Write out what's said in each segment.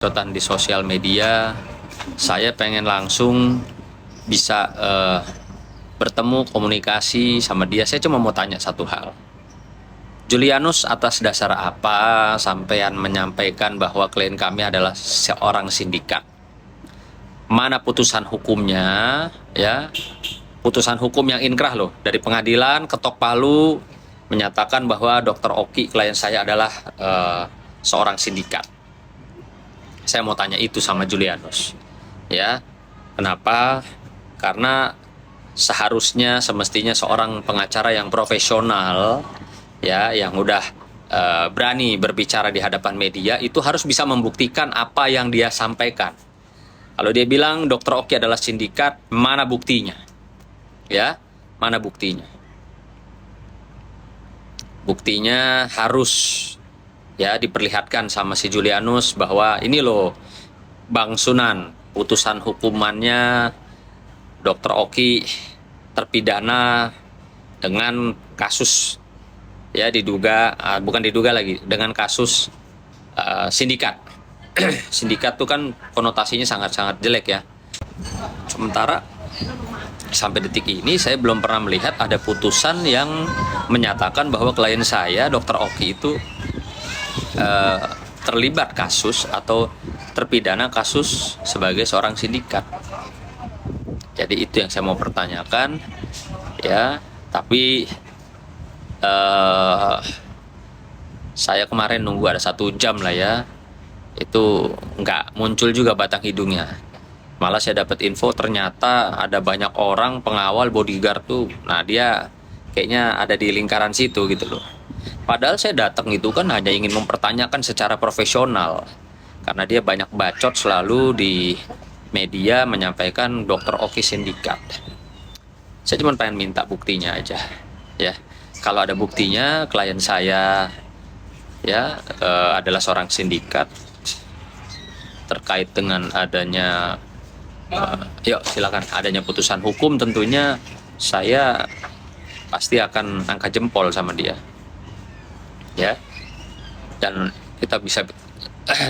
Contohan di sosial media, saya pengen langsung bisa bertemu komunikasi sama dia. Saya cuma mau tanya satu hal. Julianus, atas dasar apa sampean menyampaikan bahwa klien kami adalah seorang sindikat? Mana putusan hukumnya, ya? Putusan hukum yang inkrah loh, dari pengadilan ketok palu menyatakan bahwa Dr. Oki klien saya adalah seorang sindikat. Saya mau tanya itu sama Julianus, ya. Kenapa? Karena seharusnya semestinya seorang pengacara yang profesional, ya, yang udah berani berbicara di hadapan media itu harus bisa membuktikan apa yang dia sampaikan. Kalau dia bilang Dr. Oki adalah sindikat, mana buktinya? Ya, mana buktinya? Buktinya harus ya diperlihatkan sama si Julianus bahwa ini loh Bang Sunan, putusan hukumannya Dr. Oki terpidana dengan kasus ya diduga bukan diduga lagi, dengan kasus sindikat. Sindikat itu kan konotasinya sangat-sangat jelek ya. Sementara sampai detik ini saya belum pernah melihat ada putusan yang menyatakan bahwa klien saya Dr. Oki itu terlibat kasus atau terpidana kasus sebagai seorang sindikat. Jadi itu yang saya mau pertanyakan, ya. Tapi saya kemarin nunggu ada 1 jam lah ya, itu nggak muncul juga batang hidungnya. Malah saya dapat info ternyata ada banyak orang pengawal bodyguard tuh. Nah dia kayaknya ada di lingkaran situ gitu loh. Padahal saya datang itu kan hanya ingin mempertanyakan secara profesional. Karena dia banyak bacot selalu di media menyampaikan Dr. Oki sindikat. Saya cuma pengen minta buktinya aja, ya. Kalau ada buktinya klien saya ya adalah seorang sindikat terkait dengan adanya yuk silakan adanya putusan hukum, tentunya saya pasti akan angkat jempol sama dia, ya. Dan kita bisa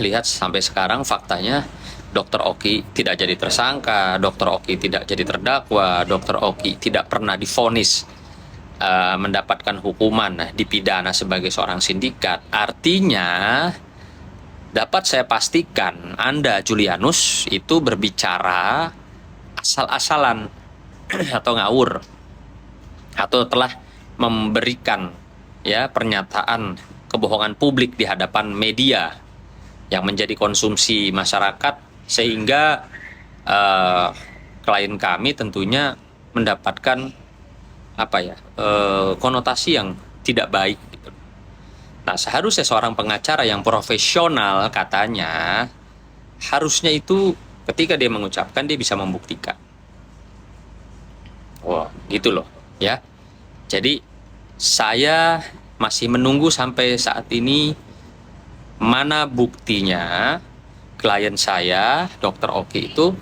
lihat sampai sekarang faktanya Dr. Oki tidak jadi tersangka, Dr. Oki tidak jadi terdakwa, Dr. Oki tidak pernah divonis mendapatkan hukuman dipidana sebagai seorang sindikat. Artinya dapat saya pastikan Anda Julianus itu berbicara asal-asalan atau ngawur, atau telah memberikan ya pernyataan kebohongan publik di hadapan media yang menjadi konsumsi masyarakat, sehingga klien kami tentunya mendapatkan konotasi yang tidak baik gitu. Nah, seharusnya seorang pengacara yang profesional katanya harusnya itu ketika dia mengucapkan dia bisa membuktikan. Wah, gitu loh, ya. Jadi saya masih menunggu sampai saat ini mana buktinya klien saya Dr. Oki itu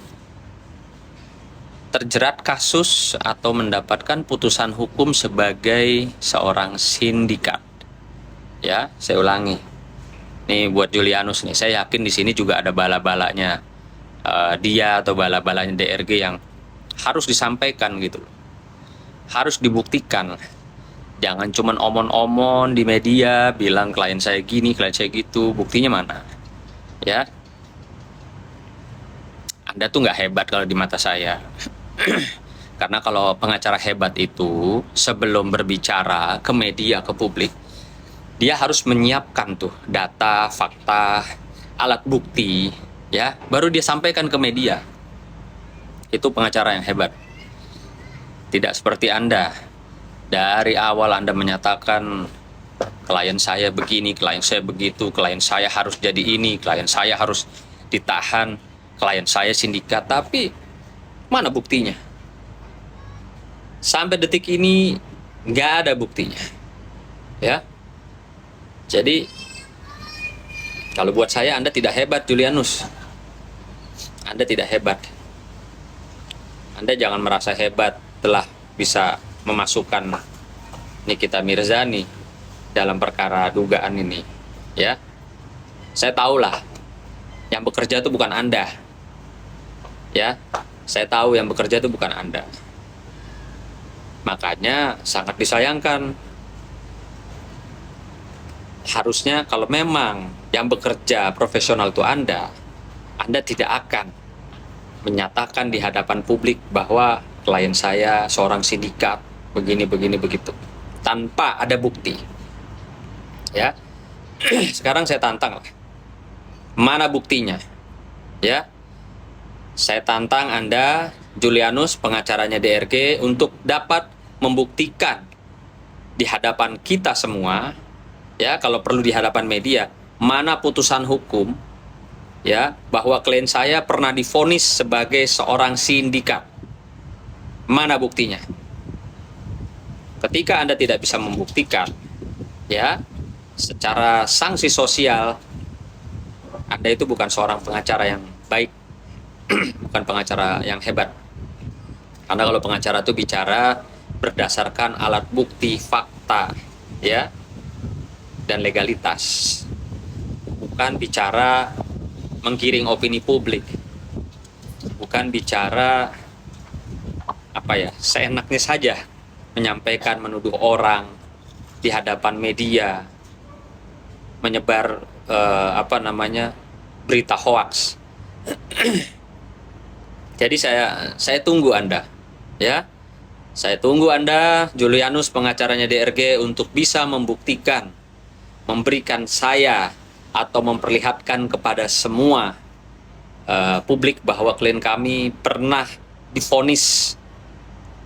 terjerat kasus atau mendapatkan putusan hukum sebagai seorang sindikat. Ya, saya ulangi. Nih buat Julianus nih, saya yakin di sini juga ada bala-balanya dia atau bala-balanya DRG yang harus disampaikan gitu loh. Harus dibuktikan. Jangan cuman omon-omon di media bilang klien saya gini, klien saya gitu. Buktinya mana? Ya. Anda tuh nggak hebat kalau di mata saya. Karena kalau pengacara hebat itu sebelum berbicara ke media, ke publik, dia harus menyiapkan tuh data, fakta, alat bukti, ya, baru dia sampaikan ke media. Itu pengacara yang hebat. Tidak seperti Anda. Dari awal Anda menyatakan klien saya begini, klien saya begitu, klien saya harus jadi ini, klien saya harus ditahan, klien saya sindikat, tapi mana buktinya? Sampai detik ini nggak ada buktinya, ya. Jadi kalau buat saya Anda tidak hebat Julianus. Anda tidak hebat. Anda jangan merasa hebat telah bisa memasukkan Nikita Mirzani dalam perkara dugaan ini, ya. Saya tahulah Yang bekerja itu bukan Anda. Ya, saya tahu yang bekerja itu bukan Anda. Makanya sangat disayangkan. Harusnya kalau memang yang bekerja profesional itu Anda tidak akan menyatakan di hadapan publik bahwa klien saya seorang sindikat begini begitu tanpa ada bukti. Ya, sekarang saya tantang lah. Mana buktinya? Ya, saya tantang Anda, Julianus, pengacaranya DRG, untuk dapat membuktikan di hadapan kita semua, ya, kalau perlu di hadapan media, mana putusan hukum, ya, bahwa klien saya pernah divonis sebagai seorang sindikat. Mana buktinya? Ketika Anda tidak bisa membuktikan, ya, secara sanksi sosial, Anda itu bukan seorang pengacara yang baik, bukan pengacara yang hebat. Karena kalau pengacara itu bicara berdasarkan alat bukti, fakta, ya, dan legalitas. Bukan bicara menggiring opini publik. Bukan bicara seenaknya saja menyampaikan, menuduh orang di hadapan media, menyebar berita hoaks. Jadi saya tunggu Anda, ya. Saya tunggu Anda, Julianus, pengacaranya DRG, untuk bisa membuktikan, memberikan saya atau memperlihatkan kepada semua publik bahwa klien kami pernah divonis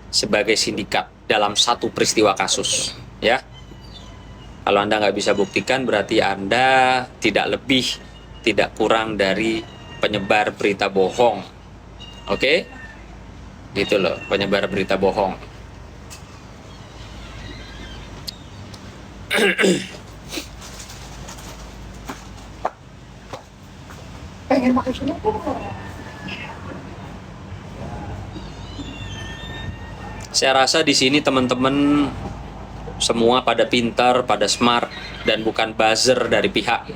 sebagai sindikat dalam satu peristiwa kasus, ya. Kalau Anda nggak bisa buktikan, berarti Anda tidak lebih, tidak kurang dari penyebar berita bohong. Oke? Gitu loh, penyebar berita bohong. Pengen pakai sini Saya rasa di sini teman-teman semua pada pintar, pada smart, dan bukan buzzer dari pihak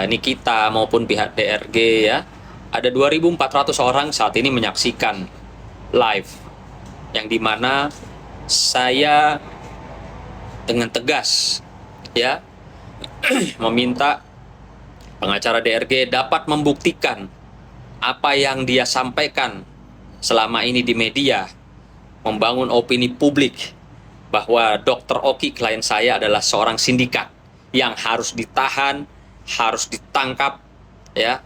Nikita maupun pihak DRG, ya. Ada 2.400 orang saat ini menyaksikan live, yang dimana saya dengan tegas, ya, meminta pengacara DRG dapat membuktikan apa yang dia sampaikan selama ini di media, membangun opini publik bahwa Dr. Oki, klien saya, adalah seorang sindikat yang harus ditahan, harus ditangkap, ya.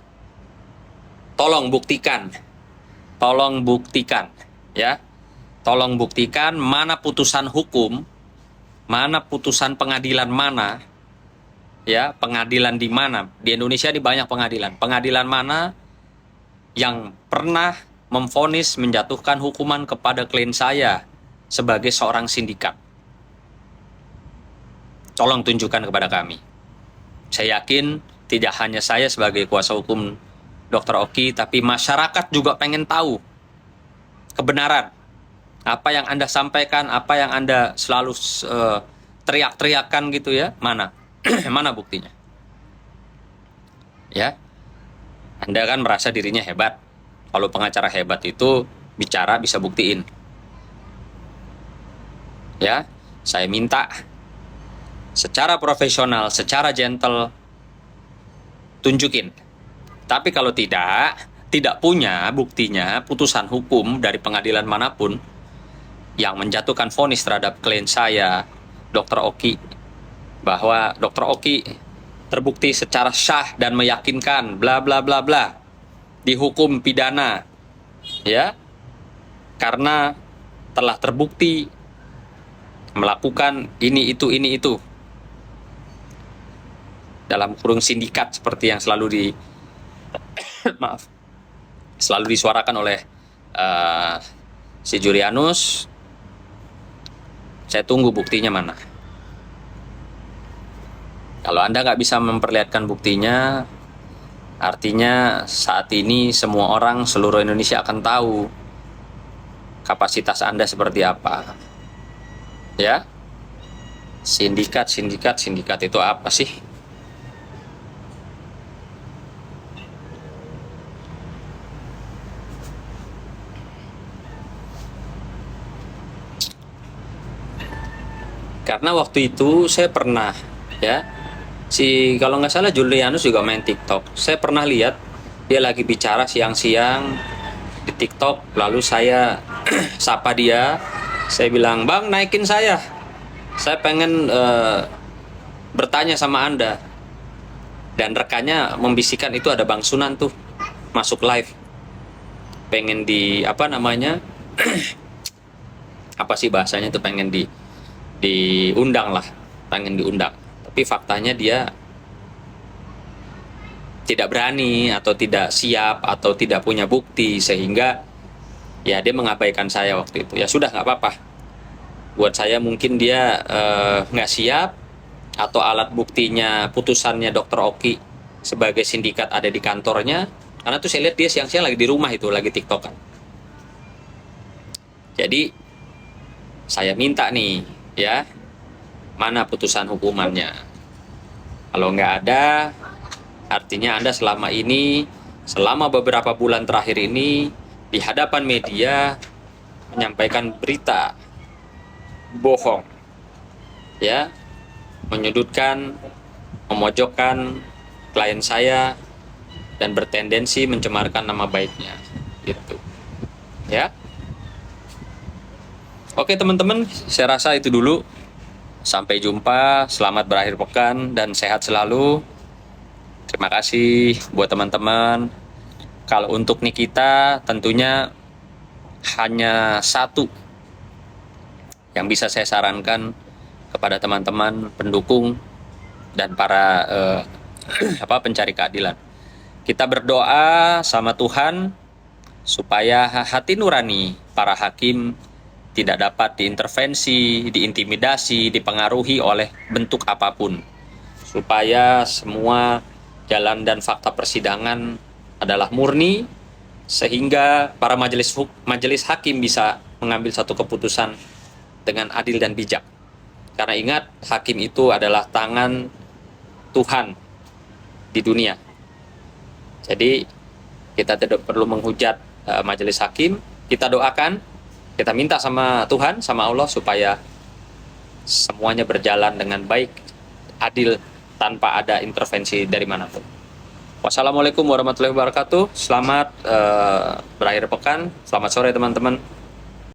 Tolong buktikan, ya. Tolong buktikan mana putusan hukum, mana putusan pengadilan mana, ya, pengadilan di mana. Di Indonesia ini banyak pengadilan. Pengadilan mana yang pernah memvonis, menjatuhkan hukuman kepada klien saya sebagai seorang sindikat. Tolong tunjukkan kepada kami. Saya yakin tidak hanya saya sebagai kuasa hukum Dr. Oki, tapi masyarakat juga pengen tahu kebenaran. Apa yang Anda sampaikan, apa yang Anda selalu teriak-teriakan gitu, ya, mana? Mana buktinya? Ya, Anda kan merasa dirinya hebat. Kalau pengacara hebat itu bicara bisa buktiin. Ya, saya minta secara profesional, secara gentle, tunjukin. Tapi kalau tidak punya buktinya, putusan hukum dari pengadilan manapun yang menjatuhkan vonis terhadap klien saya, Dr. Oki, bahwa Dr. Oki terbukti secara sah dan meyakinkan, bla bla bla bla, dihukum pidana, ya, karena telah terbukti melakukan ini itu dalam kurung sindikat, seperti yang selalu selalu disuarakan oleh si Julianus. Saya tunggu buktinya mana. Kalau Anda nggak bisa memperlihatkan buktinya, artinya saat ini semua orang seluruh Indonesia akan tahu kapasitas Anda seperti apa. Ya, sindikat itu apa sih? Karena waktu itu saya pernah, ya, kalau nggak salah Julianus juga main TikTok. Saya pernah lihat dia lagi bicara siang-siang di TikTok, lalu saya sapa dia, saya bilang, "Bang, naikin saya pengen bertanya sama Anda." Dan rekannya membisikkan itu ada Bang Sunan tuh masuk live, pengen di apa namanya apa sih bahasanya tuh, pengen diundang lah, pengen diundang. Tapi faktanya dia tidak berani atau tidak siap atau tidak punya bukti, sehingga ya dia mengabaikan saya waktu itu. Ya sudah, nggak apa-apa. Buat saya mungkin dia nggak siap, atau alat buktinya putusannya Dr. Oki sebagai sindikat ada di kantornya. Karena tuh saya lihat dia siang-siang lagi di rumah itu, lagi TikTokan. Jadi saya minta nih, ya, mana putusan hukumannya. Kalau nggak ada, artinya Anda selama beberapa bulan terakhir ini di hadapan media menyampaikan berita bohong, ya, menyudutkan, memojokkan klien saya dan bertendensi mencemarkan nama baiknya, gitu, ya. Oke teman-teman, saya rasa itu dulu. Sampai jumpa, selamat berakhir pekan dan sehat selalu. Terima kasih buat teman-teman. Kalau untuk Nikita, tentunya hanya satu yang bisa saya sarankan kepada teman-teman pendukung dan para pencari keadilan. Kita berdoa sama Tuhan supaya hati nurani para hakim tidak dapat diintervensi, diintimidasi, dipengaruhi oleh bentuk apapun. Supaya semua jalan dan fakta persidangan adalah murni, sehingga para majelis hakim bisa mengambil satu keputusan dengan adil dan bijak. Karena ingat, hakim itu adalah tangan Tuhan di dunia. Jadi kita tidak perlu menghujat majelis hakim, kita doakan, kita minta sama Tuhan, sama Allah supaya semuanya berjalan dengan baik, adil, tanpa ada intervensi dari manapun. Wassalamualaikum warahmatullahi wabarakatuh. Selamat berakhir pekan. Selamat sore teman-teman.